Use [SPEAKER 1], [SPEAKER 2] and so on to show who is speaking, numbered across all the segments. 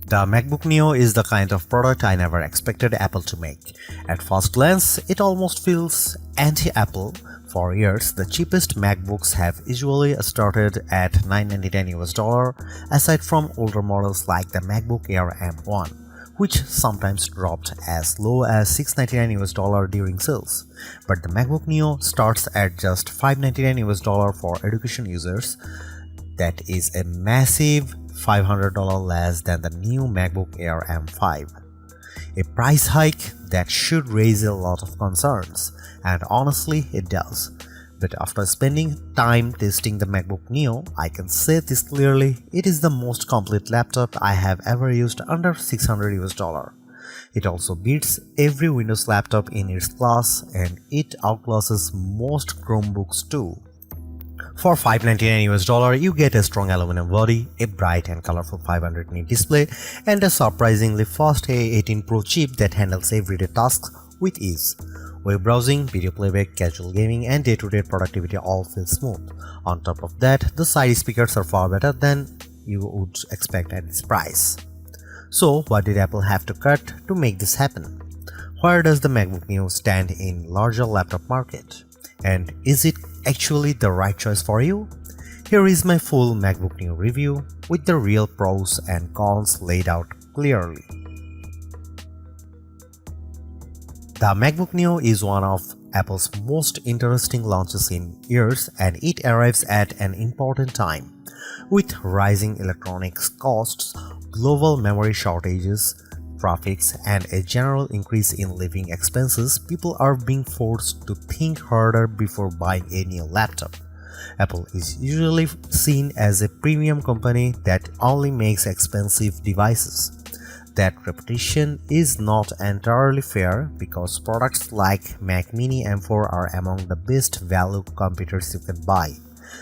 [SPEAKER 1] The MacBook Neo is the kind of product I never expected Apple to make. At first glance, it almost feels anti-Apple. For years, the cheapest MacBooks have usually started at $999 aside from older models like the MacBook Air M1, which sometimes dropped as low as $699 during sales. But the MacBook Neo starts at just $599 for education users. That is a massive $500 less than the new MacBook Air M5. A price hike that should raise a lot of concerns, and honestly it does. But after spending time testing the MacBook Neo, I can say this clearly, it is the most complete laptop I have ever used under $600. It also beats every Windows laptop in its class, and it outclasses most Chromebooks too. For $599 you get a strong aluminum body, a bright and colorful 500 nit display, and a surprisingly fast A18 Pro chip that handles everyday tasks with ease. Web browsing, video playback, casual gaming, and day-to-day productivity all feel smooth. On top of that, the side speakers are far better than you would expect at this price. So what did Apple have to cut to make this happen? Where does the MacBook Neo stand in larger laptop market? And is it actually the right choice for you? Here is my full MacBook Neo review with the real pros and cons laid out clearly. The MacBook Neo is one of Apple's most interesting launches in years, and it arrives at an important time. With rising electronics costs, global memory shortages, traffics, and a general increase in living expenses, people are being forced to think harder before buying a new laptop. Apple is usually seen as a premium company that only makes expensive devices. That reputation is not entirely fair because products like Mac Mini M4 are among the best value computers you can buy.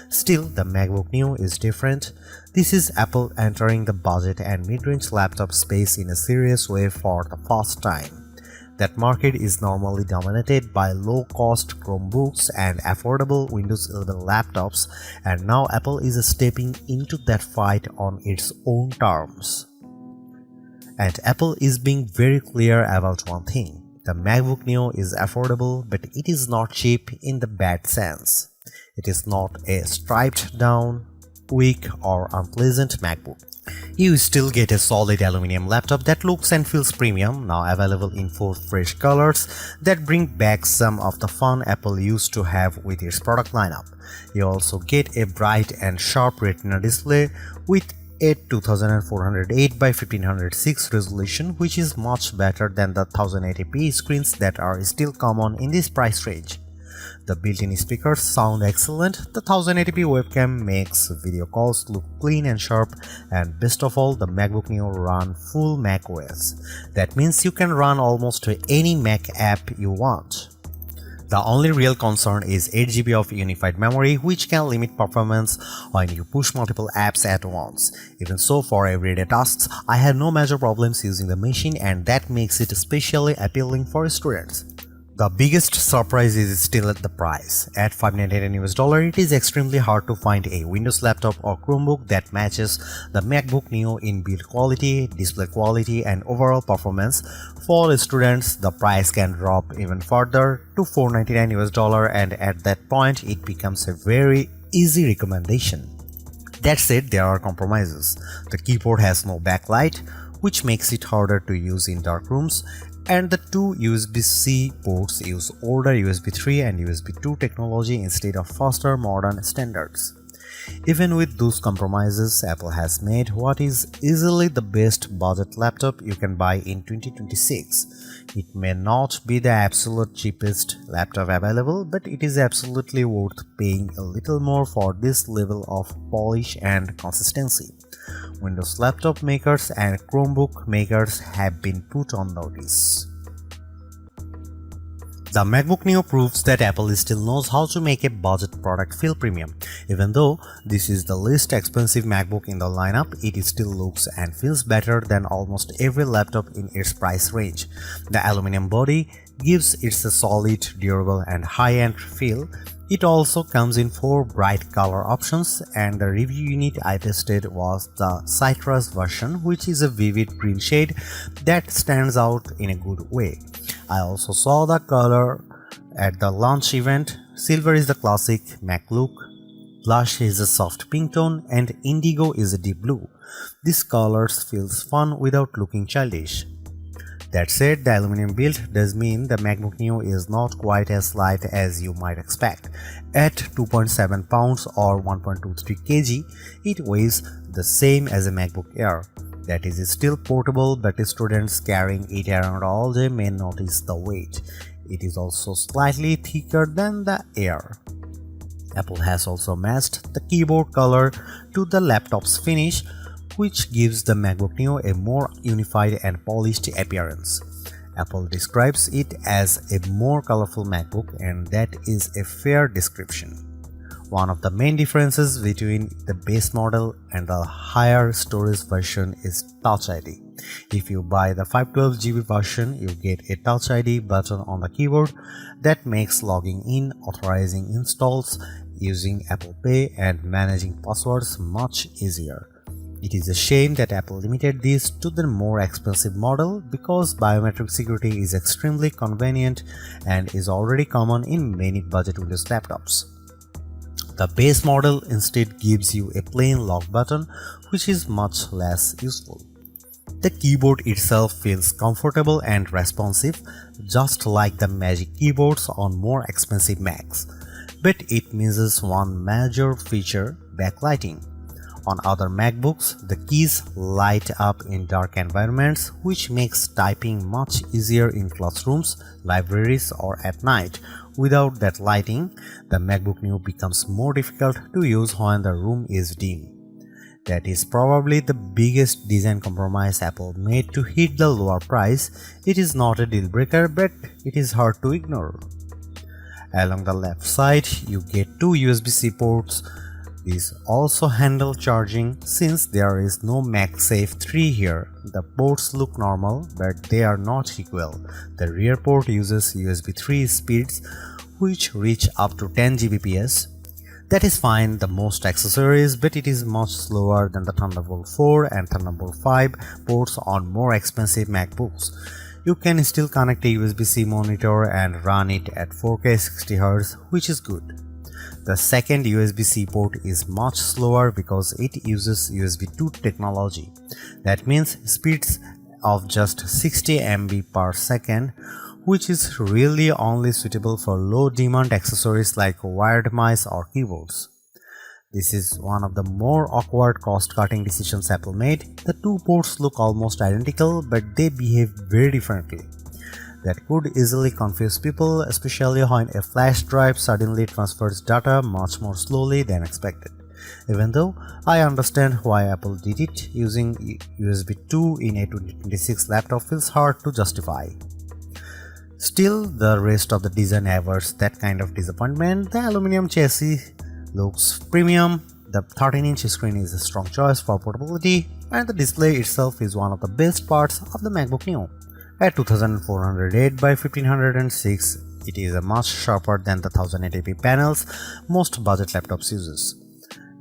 [SPEAKER 1] Still, the MacBook Neo is different. This is Apple entering the budget and mid-range laptop space in a serious way for the first time. That market is normally dominated by low-cost Chromebooks and affordable Windows 11 laptops, and now Apple is stepping into that fight on its own terms. And Apple is being very clear about one thing. The MacBook Neo is affordable, but it is not cheap in the bad sense. It is not a stripped down, weak or unpleasant MacBook. You still get a solid aluminum laptop that looks and feels premium, now available in 4 fresh colors that bring back some of the fun Apple used to have with its product lineup. You also get a bright and sharp Retina display with a 2408 by 1506 resolution, which is much better than the 1080p screens that are still common in this price range. The built-in speakers sound excellent, the 1080p webcam makes video calls look clean and sharp, and best of all, the MacBook Neo runs full macOS. That means you can run almost any Mac app you want. The only real concern is 8GB of unified memory, which can limit performance when you push multiple apps at once. Even so, for everyday tasks, I had no major problems using the machine, and that makes it especially appealing for students. The biggest surprise is still at the price. At $599, it is extremely hard to find a Windows laptop or Chromebook that matches the MacBook Neo in build quality, display quality, and overall performance. For students, the price can drop even further to $499, and at that point, it becomes a very easy recommendation. That said, there are compromises. The keyboard has no backlight, which makes it harder to use in dark rooms, and the 2 USB-C ports use older USB 3 and USB 2 technology instead of faster modern standards. Even with those compromises, Apple has made what is easily the best budget laptop you can buy in 2026. It may not be the absolute cheapest laptop available, but it is absolutely worth paying a little more for this level of polish and consistency. Windows laptop makers and Chromebook makers have been put on notice. The MacBook Neo proves that Apple still knows how to make a budget product feel premium. Even though this is the least expensive MacBook in the lineup, it still looks and feels better than almost every laptop in its price range. The aluminum body, gives it a solid, durable and high-end feel. It also comes in 4 bright color options, and the review unit I tested was the citrus version, which is a vivid green shade that stands out in a good way. I also saw the color at the launch event. Silver is the classic Mac look, blush is a soft pink tone, and indigo is a deep blue. These colors feels fun without looking childish. That said, the aluminum build does mean the MacBook Neo is not quite as light as you might expect. At 2.7 pounds or 1.23 kg, it weighs the same as a MacBook Air. That is still portable, but students carrying it around all day may notice the weight. It is also slightly thicker than the Air. Apple has also matched the keyboard color to the laptop's finish, which gives the MacBook Neo a more unified and polished appearance. Apple describes it as a more colorful MacBook, and that is a fair description. One of the main differences between the base model and the higher storage version is Touch ID. If you buy the 512GB version, you get a Touch ID button on the keyboard that makes logging in, authorizing installs, using Apple Pay, and managing passwords much easier. It is a shame that Apple limited this to the more expensive model, because biometric security is extremely convenient and is already common in many budget Windows laptops. The base model instead gives you a plain lock button, which is much less useful. The keyboard itself feels comfortable and responsive, just like the Magic keyboards on more expensive Macs, but it misses one major feature: backlighting. On other MacBooks, the keys light up in dark environments, which makes typing much easier in classrooms, libraries, or at night. Without that lighting, the MacBook Neo becomes more difficult to use when the room is dim. That is probably the biggest design compromise Apple made to hit the lower price. It is not a deal breaker, but it is hard to ignore. Along the left side, you get 2 USB-C ports. These also handle charging. Since there is no MagSafe 3 here, the ports look normal, but they are not equal. The rear port uses USB 3 speeds, which reach up to 10 Gbps. That is fine the most accessories, but it is much slower than the Thunderbolt 4 and Thunderbolt 5 ports on more expensive MacBooks. You can still connect a USB-C monitor and run it at 4K 60Hz, which is good. The second USB-C port is much slower because it uses USB 2 technology. That means speeds of just 60 MB per second, which is really only suitable for low-demand accessories like wired mice or keyboards. This is one of the more awkward cost-cutting decisions Apple made. The 2 ports look almost identical, but they behave very differently. That could easily confuse people, especially when a flash drive suddenly transfers data much more slowly than expected. Even though I understand why Apple did it, using USB 2 in a 2026 laptop feels hard to justify. Still, the rest of the design averts that kind of disappointment. The aluminum chassis looks premium, the 13-inch screen is a strong choice for portability, and the display itself is one of the best parts of the MacBook Neo. At 2408 by 1506, it is much sharper than the 1080p panels most budget laptops uses.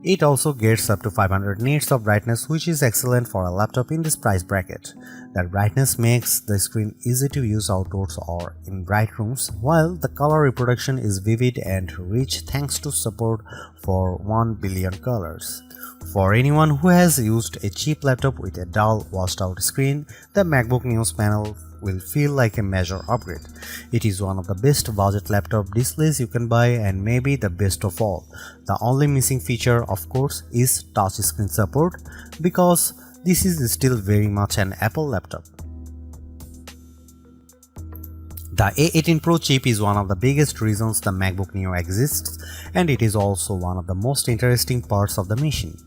[SPEAKER 1] It also gets up to 500 nits of brightness, which is excellent for a laptop in this price bracket. That brightness makes the screen easy to use outdoors or in bright rooms, while the color reproduction is vivid and rich thanks to support for 1 billion colors. For anyone who has used a cheap laptop with a dull, washed-out screen, the MacBook Neo's panel will feel like a major upgrade. It is one of the best budget laptop displays you can buy, and maybe the best of all. The only missing feature, of course, is touchscreen support, because this is still very much an Apple laptop. The A18 Pro chip is one of the biggest reasons the MacBook Neo exists, and it is also one of the most interesting parts of the machine.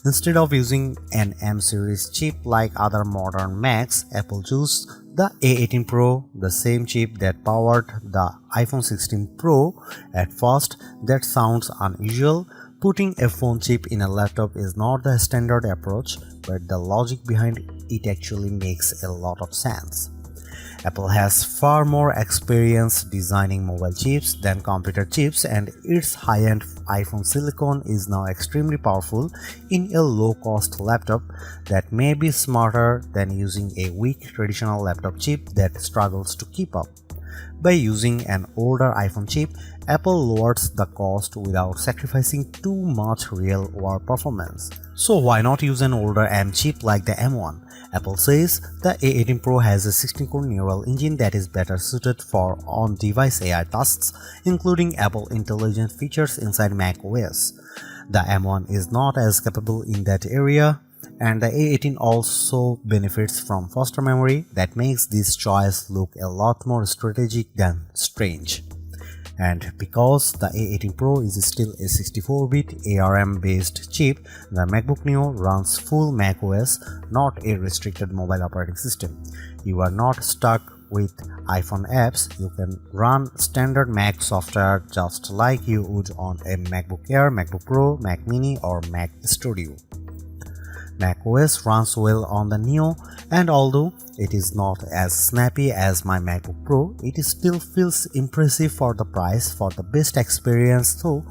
[SPEAKER 1] Instead of using an M series chip like other modern Macs, Apple chose the A18 Pro, the same chip that powered the iPhone 16 Pro. At first, that sounds unusual. Putting a phone chip in a laptop is not the standard approach, but the logic behind it actually makes a lot of sense. Apple has far more experience designing mobile chips than computer chips, and its high-end iPhone silicon is now extremely powerful in a low-cost laptop that may be smarter than using a weak traditional laptop chip that struggles to keep up. By using an older iPhone chip, Apple lowers the cost without sacrificing too much real-world performance. So why not use an older M chip like the M1? Apple says the A18 Pro has a 16-core neural engine that is better suited for on-device AI tasks, including Apple Intelligence features inside macOS. The M1 is not as capable in that area, and the A18 also benefits from faster memory that makes this choice look a lot more strategic than strange. And because the A18 Pro is still a 64-bit ARM-based chip, the MacBook Neo runs full macOS, not a restricted mobile operating system. You are not stuck with iPhone apps. You can run standard Mac software just like you would on a MacBook Air, MacBook Pro, Mac Mini, or Mac Studio. macOS runs well on the Neo, and although it is not as snappy as my MacBook Pro, it still feels impressive for the price. For the best experience though,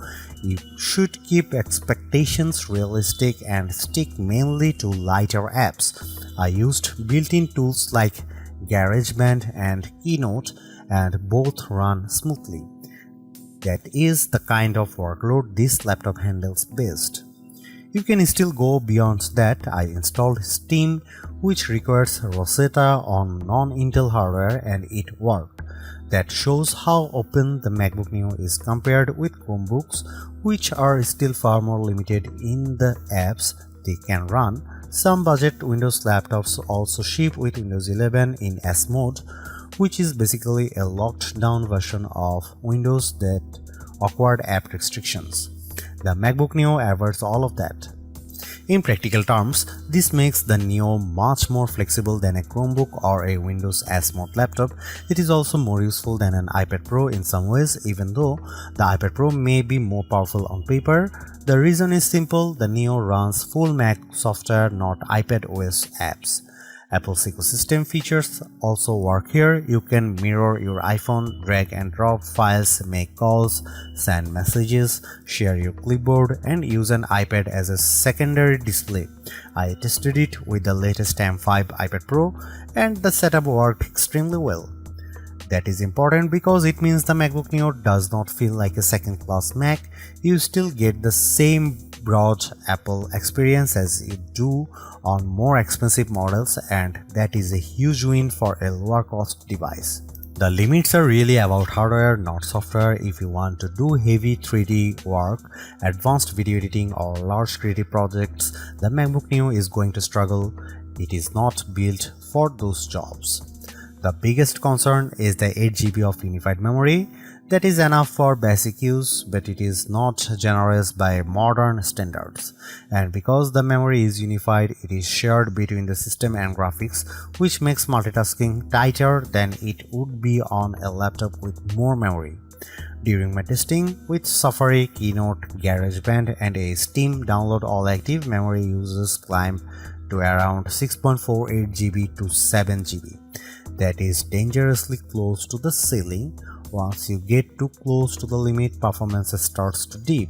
[SPEAKER 1] you should keep expectations realistic and stick mainly to lighter apps. I used built-in tools like GarageBand and Keynote, and both run smoothly. That is the kind of workload this laptop handles best. You can still go beyond that. I installed Steam, which requires Rosetta on non-Intel hardware, and it worked. That shows how open the MacBook Neo is compared with Chromebooks, which are still far more limited in the apps they can run. Some budget Windows laptops also ship with Windows 11 in S mode, which is basically a locked down version of Windows that awkward app restrictions. The MacBook Neo avoids all of that. In practical terms, this makes the Neo much more flexible than a Chromebook or a Windows S mode laptop. It is also more useful than an iPad Pro in some ways, even though the iPad Pro may be more powerful on paper. The reason is simple: the Neo runs full Mac software, not iPad OS apps. Apple's ecosystem features also work here. You can mirror your iPhone, drag and drop files, make calls, send messages, share your clipboard, and use an iPad as a secondary display. I tested it with the latest M5 iPad Pro, and the setup worked extremely well. That is important because it means the MacBook Neo does not feel like a second-class Mac. You still get the same broad Apple experience as you do on more expensive models, and that is a huge win for a lower cost device. The limits are really about hardware, not software. If you want to do heavy 3D work, advanced video editing, or large creative projects, the MacBook Neo is going to struggle. It is not built for those jobs. The biggest concern is the 8GB of unified memory. That is enough for basic use, but it is not generous by modern standards. And because the memory is unified, it is shared between the system and graphics, which makes multitasking tighter than it would be on a laptop with more memory. During my testing with Safari, Keynote, GarageBand, and a Steam download, all active memory uses climb to around 6.48 GB to 7 GB. That is dangerously close to the ceiling. Once you get too close to the limit, performance starts to dip.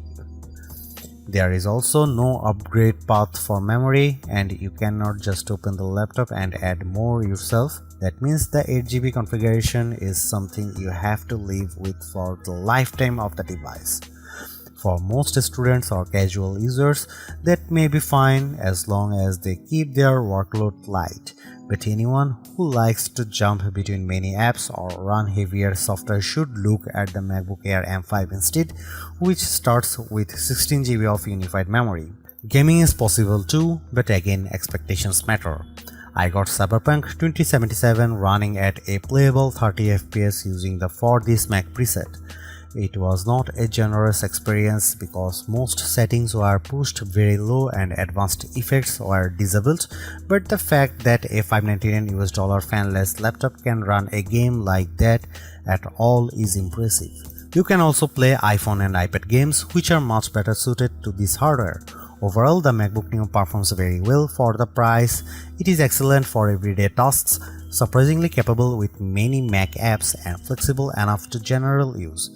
[SPEAKER 1] There is also no upgrade path for memory, and you cannot just open the laptop and add more yourself. That means the 8GB configuration is something you have to live with for the lifetime of the device. For most students or casual users, that may be fine as long as they keep their workload light. But anyone who likes to jump between many apps or run heavier software should look at the MacBook Air M5 instead, which starts with 16GB of unified memory. Gaming is possible too, but again, expectations matter. I got Cyberpunk 2077 running at a playable 30 FPS using the For This Mac preset. It was not a generous experience because most settings were pushed very low and advanced effects were disabled, but the fact that a $599 fanless laptop can run a game like that at all is impressive. You can also play iPhone and iPad games, which are much better suited to this hardware. Overall, the MacBook Neo performs very well for the price. It is excellent for everyday tasks, surprisingly capable with many Mac apps and flexible enough to general use.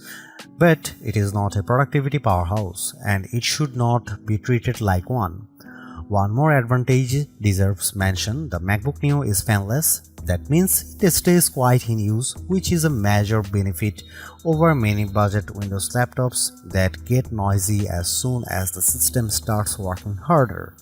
[SPEAKER 1] But it is not a productivity powerhouse, and it should not be treated like one. One more advantage deserves mention: the MacBook Neo is fanless. That means it stays quiet in use, which is a major benefit over many budget Windows laptops that get noisy as soon as the system starts working harder.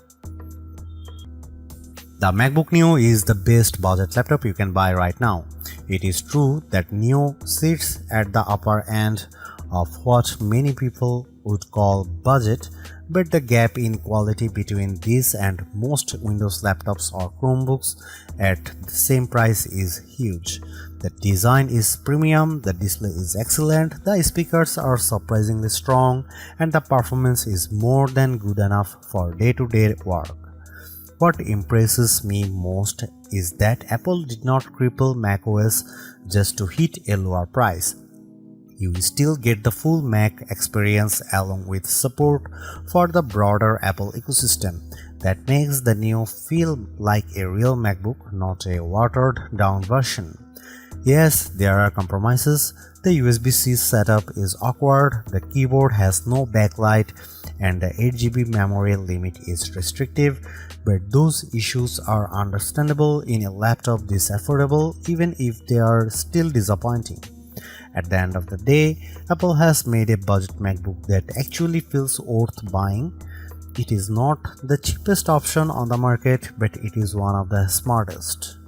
[SPEAKER 1] The MacBook Neo is the best budget laptop you can buy right now. It is true that Neo sits at the upper end of what many people would call budget, but the gap in quality between this and most Windows laptops or Chromebooks at the same price is huge. The design is premium, the display is excellent, the speakers are surprisingly strong, and the performance is more than good enough for day-to-day work. What impresses me most is that Apple did not cripple macOS just to hit a lower price. You still get the full Mac experience along with support for the broader Apple ecosystem. That makes the Neo feel like a real MacBook, not a watered-down version. Yes, there are compromises. The USB-C setup is awkward, the keyboard has no backlight, and the 8GB memory limit is restrictive, but those issues are understandable in a laptop this affordable, even if they are still disappointing. At the end of the day, Apple has made a budget MacBook that actually feels worth buying. It is not the cheapest option on the market, but it is one of the smartest.